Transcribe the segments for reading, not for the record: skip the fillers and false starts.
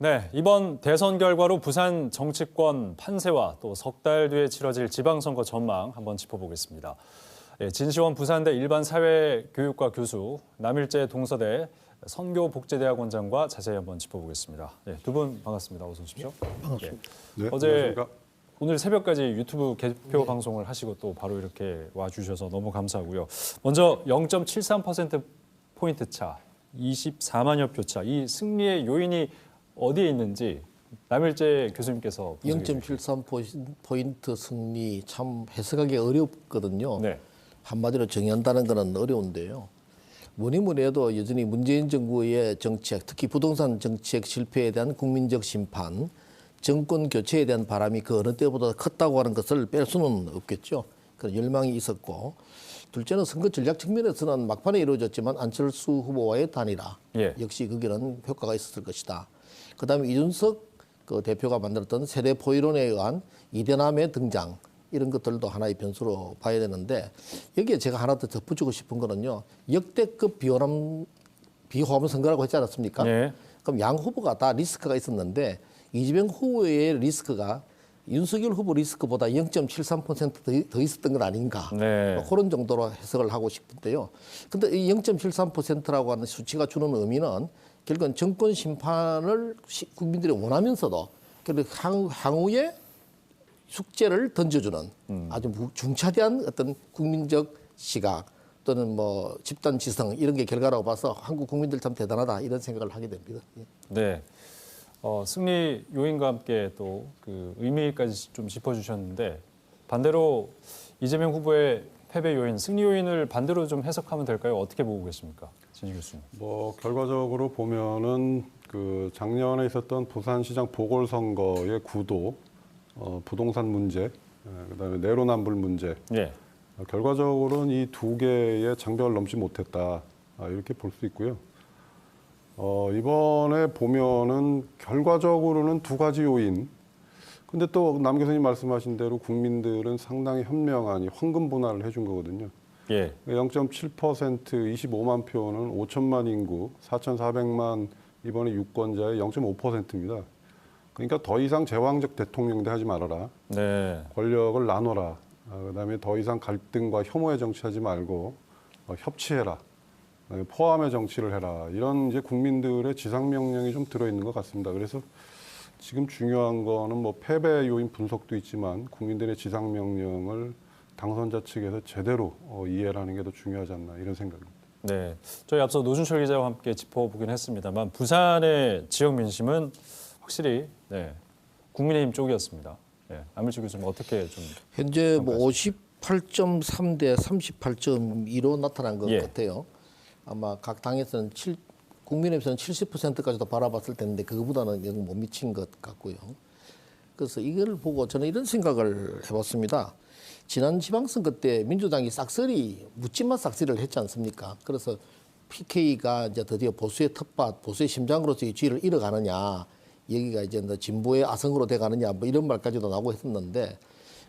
네, 이번 대선 결과로 부산 정치권 판세와 또 석 달 뒤에 치러질 지방선거 전망 한번 짚어보겠습니다. 진시원 부산대 일반사회교육과 교수, 남일재 동서대 선교복지대학원장과 자세히 한번 짚어보겠습니다. 네, 두 분 반갑습니다. 어서 오십시오. 반갑습니다. 네, 어제 오늘 새벽까지 유튜브 개표 방송을 하시고 또 바로 이렇게 와주셔서 너무 감사하고요. 먼저 0.73%포인트 차, 24만여 표 차, 이 승리의 요인이 어디에 있는지 남일재 교수님께서 0.73포인트 승리 참 해석하기 어렵거든요. 네. 한마디로 정의한다는 것은 어려운데요. 뭐니 해도 여전히 문재인 정부의 정책, 특히 부동산 정책 실패에 대한 국민적 심판, 정권 교체에 대한 바람이 그 어느 때보다 컸다고 하는 것을 뺄 수는 없겠죠. 그런 열망이 있었고, 둘째는 선거 전략 측면에서는 막판에 이루어졌지만 안철수 후보와의 단일화, 역시 거기는 효과가 있었을 것이다. 그다음에 이준석 대표가 만들었던 세대 포이론에 의한 이대남의 등장, 이런 것들도 하나의 변수로 봐야 되는데, 여기에 제가 하나 더 덧붙이고 싶은 거는요, 역대급 비호남 선거라고 했지 않았습니까? 네. 그럼 양 후보가 다 리스크가 있었는데 이재명 후보의 리스크가 윤석열 후보 리스크보다 0.73% 더 있었던 건 아닌가. 네. 그런 정도로 해석을 하고 싶은데요. 근데 이 0.73%라고 하는 수치가 주는 의미는 결국은 정권 심판을 국민들이 원하면서도 향후에 숙제를 던져주는 아주 중차대한 어떤 국민적 시각 또는 뭐 집단 지성 이런 게 결과라고 봐서 한국 국민들 참 대단하다 이런 생각을 하게 됩니다. 네. 승리 요인과 함께 또 그 의미까지 좀 짚어주셨는데 반대로 이재명 후보의 패배 요인, 승리 요인을 반대로 좀 해석하면 될까요? 어떻게 보고 계십니까, 진희 교수님? 뭐 결과적으로 보면은 그 작년에 있었던 부산시장 보궐선거의 구도, 부동산 문제, 그다음에 내로남불 문제. 예. 결과적으로는 이 두 개의 장벽을 넘지 못했다 이렇게 볼 수 있고요. 이번에 보면은 결과적으로는 두 가지 요인. 근데 또 남 교수님 말씀하신 대로 국민들은 상당히 현명하니 황금 분할을 해준 거거든요. 예. 0.7% 25만 표는 5천만 인구, 4,400만 이번에 유권자의 0.5%입니다. 그러니까 더 이상 제왕적 대통령대 하지 말아라. 네. 권력을 나눠라. 그다음에 더 이상 갈등과 혐오의 정치하지 말고 협치해라. 포함의 정치를 해라. 이런 이제 국민들의 지상 명령이 좀 들어있는 것 같습니다. 그래서 지금 중요한 거는 뭐 패배 요인 분석도 있지만 국민들의 지상 명령을 당선자 측에서 제대로 이해를 하는 게 더 중요하지 않나 이런 생각입니다. 네. 저희 앞서 노준철 기자와 함께 짚어보긴 했습니다만 부산의 지역 민심은 확실히 국민의힘 쪽이었습니다. 남일재 교수님 어떻게 좀 현재 뭐 58.3 대 38.2로 나타난 것 같아요. 아마 각 당에서는 국민의힘에서는 70%까지도 바라봤을 텐데 그거보다는 영 못 미친 것 같고요. 그래서 이걸 보고 저는 이런 생각을 해봤습니다. 지난 지방선거 때 민주당이 싹쓸이 묻지마 싹쓸이를 했지 않습니까? 그래서 PK가 이제 드디어 보수의 텃밭, 보수의 심장으로서의 지위를 잃어가느냐, 여기가 이제 진보의 아성으로 돼가느냐, 뭐 이런 말까지도 나오고 했었는데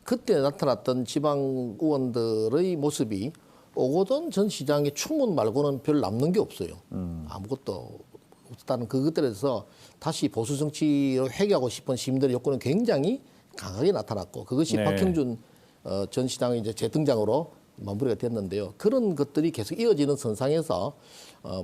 그때 나타났던 지방 의원들의 모습이 오거돈 전 시장의 추문 말고는 별 남는 게 없어요. 아무것도 없다는 그것들에서 다시 보수 정치로 회귀하고 싶은 시민들의 욕구는 굉장히 강하게 나타났고 그것이 박형준 전 시장의 이제 재등장으로 마무리가 됐는데요. 그런 것들이 계속 이어지는 선상에서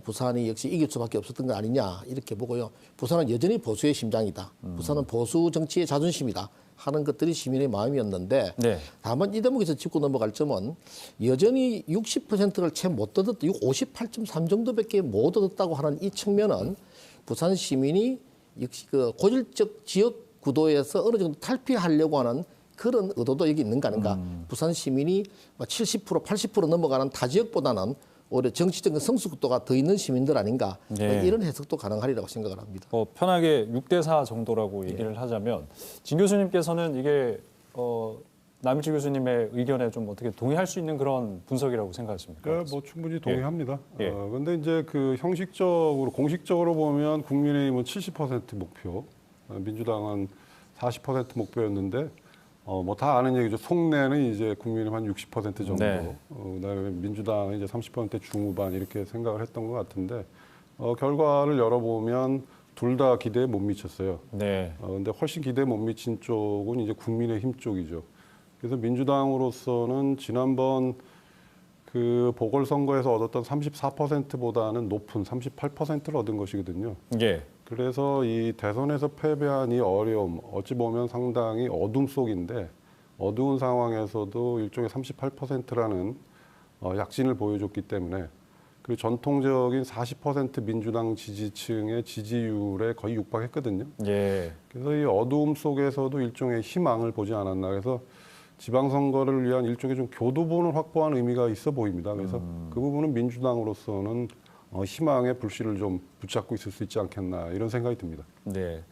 부산이 역시 이길 수밖에 없었던 거 아니냐 이렇게 보고요. 부산은 여전히 보수의 심장이다. 부산은 보수 정치의 자존심이다. 하는 것들이 시민의 마음이었는데 다만 이 대목에서 짚고 넘어갈 점은 여전히 60%를 채 못 얻었다. 58.3 정도밖에 못 얻었다고 하는 이 측면은 부산 시민이 역시 그 고질적 지역 구도에서 어느 정도 탈피하려고 하는 그런 의도도 여기 있는 거 아닌가. 부산 시민이 70%, 80% 넘어가는 타 지역보다는 오히려 정치적인 성숙도가 더 있는 시민들 아닌가. 이런 해석도 가능하리라고 생각을 합니다. 편하게 6대4 정도라고 얘기를 하자면 진 교수님께서는 이게 남일재 교수님의 의견에 좀 어떻게 동의할 수 있는 그런 분석이라고 생각하십니까? 뭐 충분히 동의합니다. 그런데 이제 그 형식적으로 공식적으로 보면 국민의힘은 70% 목표, 민주당은 40% 목표였는데 뭐 다 아는 얘기죠. 속내는 이제 국민의힘 한 60% 정도, 그다음에 민주당은 이제 30% 중후반 이렇게 생각을 했던 것 같은데 결과를 열어보면 둘 다 기대에 못 미쳤어요. 네. 근데 훨씬 기대에 못 미친 쪽은 이제 국민의힘 쪽이죠. 그래서 민주당으로서는 지난번 그 보궐선거에서 얻었던 34%보다는 높은 38%를 얻은 것이거든요. 예. 그래서 이 대선에서 패배한 이 어려움, 어찌 보면 상당히 어둠 속인데 어두운 상황에서도 일종의 38%라는 약진을 보여줬기 때문에 그리고 전통적인 40% 민주당 지지층의 지지율에 거의 육박했거든요. 예. 그래서 이 어두움 속에서도 일종의 희망을 보지 않았나. 그래서 지방선거를 위한 일종의 좀 교두보를 확보한 의미가 있어 보입니다. 그래서 그 부분은 민주당으로서는 희망의 불씨를 좀 붙잡고 있을 수 있지 않겠나 이런 생각이 듭니다. 네.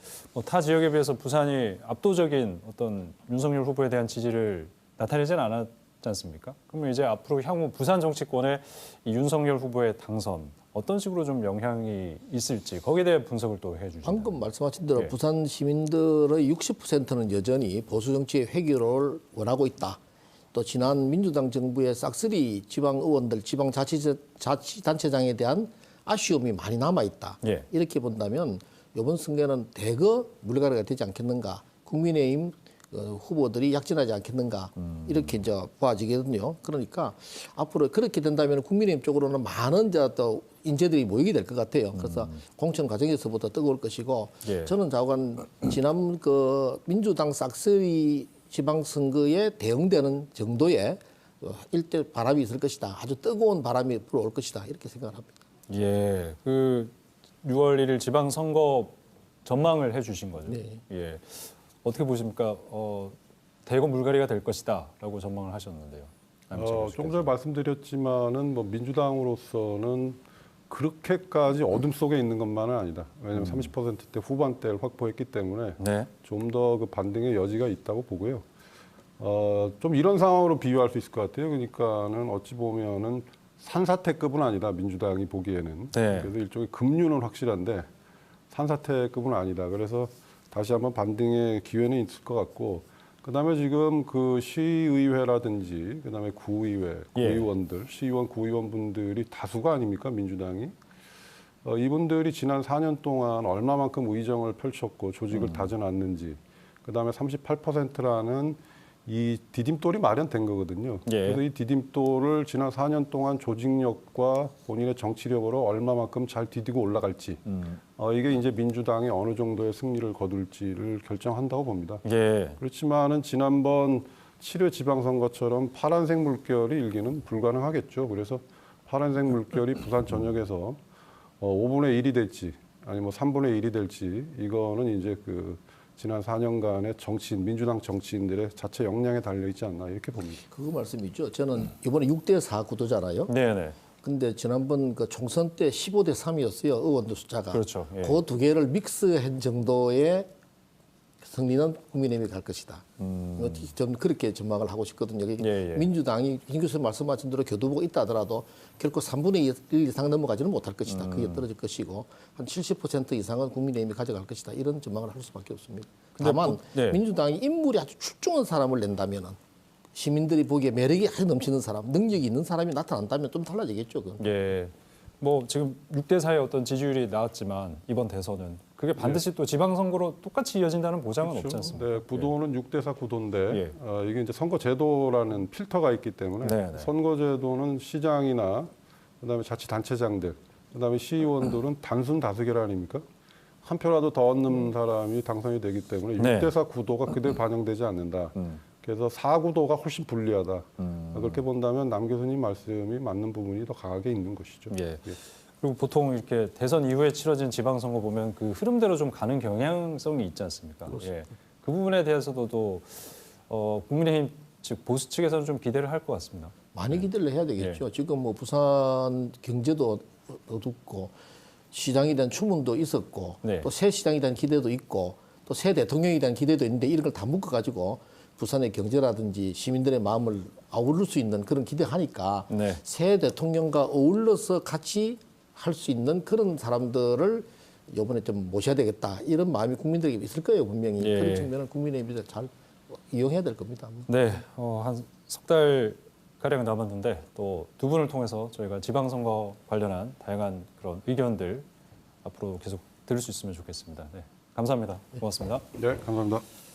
타 지역에 비해서 부산이 압도적인 어떤 윤석열 후보에 대한 지지를 나타내지는 않았지 않습니까? 그러면 이제 앞으로 향후 부산 정치권의 이 윤석열 후보의 당선 어떤 식으로 좀 영향이 있을지 거기에 대해 분석을 또 해주시죠. 방금 말씀하신 대로 예. 부산 시민들의 60%는 여전히 보수 정치의 회귀를 원하고 있다. 또 지난 민주당 정부의 싹쓸이 지방 의원들, 지방 자치단체장에 대한 아쉬움이 많이 남아 있다. 예. 이렇게 본다면 이번 선거는 대거 물갈이가 되지 않겠는가? 국민의힘 후보들이 약진하지 않겠는가? 이렇게 이제 봐지거든요. 그러니까 앞으로 그렇게 된다면 국민의힘 쪽으로는 많은 이제 또 인재들이 모이게 될 것 같아요. 그래서 공천 과정에서부터 뜨거울 것이고 예. 저는 좌우간 지난 그 민주당 싹쓸이 지방선거에 대응되는 정도의 일대 바람이 있을 것이다. 아주 뜨거운 바람이 불어올 것이다. 이렇게 생각을 합니다. 예. 그 6월 1일 지방선거 전망을 해주신 거죠. 네. 예. 어떻게 보십니까? 대거 물갈이가 될 것이다라고 전망을 하셨는데요. 좀 전에 말씀드렸지만은 뭐 민주당으로서는 그렇게까지 어둠 속에 있는 것만은 아니다. 왜냐하면 30%대 후반대를 확보했기 때문에 네. 좀 더 그 반등의 여지가 있다고 보고요. 좀 이런 상황으로 비유할 수 있을 것 같아요. 그러니까는 어찌 보면은 산사태급은 아니다. 민주당이 보기에는. 네. 그래서 일종의 급류는 확실한데 산사태급은 아니다. 그래서 다시 한번 반등의 기회는 있을 것 같고, 그다음에 지금 그 시의회라든지 그다음에 구의회, 구의원들, 시의원, 구의원분들이 다수가 아닙니까 민주당이? 이분들이 지난 4년 동안 얼마만큼 의정을 펼쳤고 조직을 다져놨는지, 그다음에 38%라는 이 디딤돌이 마련된 거거든요. 예. 그래서 이 디딤돌을 지난 4년 동안 조직력과 본인의 정치력으로 얼마만큼 잘 디디고 올라갈지, 이게 이제 민주당이 어느 정도의 승리를 거둘지를 결정한다고 봅니다. 예. 그렇지만은 지난번 7회 지방선거처럼 파란색 물결이 일기는 불가능하겠죠. 그래서 파란색 물결이 부산 전역에서 5분의 1이 될지, 아니 뭐 3분의 1이 될지, 이거는 이제 그 지난 4년간의 정치인, 민주당 정치인들의 자체 역량에 달려있지 않나 이렇게 봅니다. 그거 말씀이죠. 저는 이번에 6대4 구도잖아요. 네네. 근데 지난번 그 총선 때 15대3이었어요. 의원들 숫자가. 그렇죠. 예. 그 두 개를 믹스한 정도의 승리는 국민의힘이 갈 것이다. 저는 그렇게 전망을 하고 싶거든요. 예. 민주당이 김 교수님 말씀하신 대로 교두보가 있다 하더라도 결코 3분의 1 이상 넘어가지는 못할 것이다. 그게 떨어질 것이고 한 70% 이상은 국민의힘이 가져갈 것이다. 이런 전망을 할 수밖에 없습니다. 다만 네. 민주당이 인물이 아주 출중한 사람을 낸다면은 시민들이 보기에 매력이 아주 넘치는 사람, 능력이 있는 사람이 나타난다면 좀 달라지겠죠. 그건. 예. 뭐 지금 6대4의 어떤 지지율이 나왔지만 이번 대선은 그게 반드시 또 지방선거로 똑같이 이어진다는 보장은 없지 않습니까? 네, 구도는 6대4 구도인데 예. 이게 이제 선거제도라는 필터가 있기 때문에 네네. 선거제도는 시장이나 그다음에 자치단체장들, 그다음에 시의원들은 단순 다수결 아닙니까? 한 표라도 더 얻는 사람이 당선이 되기 때문에 네. 6대4 구도가 그대로 반영되지 않는다. 그래서 4구도가 훨씬 불리하다. 그렇게 본다면 남 교수님 말씀이 맞는 부분이 더 강하게 있는 것이죠. 예. 그리고 보통 이렇게 대선 이후에 치러진 지방선거 보면 그 흐름대로 좀 가는 경향성이 있지 않습니까? 예. 그 부분에 대해서도 또 국민의힘 즉 보수 측에서는 좀 기대를 할 것 같습니다. 많이 기대를 해야 되겠죠. 지금 뭐 부산 경제도 어둡고 시장에 대한 추문도 있었고 네. 또 새 시장에 대한 기대도 있고 또 새 대통령에 대한 기대도 있는데 이런 걸 다 묶어가지고 부산의 경제라든지 시민들의 마음을 아우를 수 있는 그런 기대하니까 네. 새 대통령과 어울러서 같이 할 수 있는 그런 사람들을 이번에 좀 모셔야 되겠다 이런 마음이 국민들에게 있을 거예요 분명히. 예. 그런 측면을 국민의힘이 잘 이용해야 될 겁니다. 네, 한 석 달 가량 남았는데 또 두 분을 통해서 저희가 지방선거 관련한 다양한 그런 의견들 앞으로 계속 들을 수 있으면 좋겠습니다. 네, 감사합니다. 고맙습니다. 네, 감사합니다.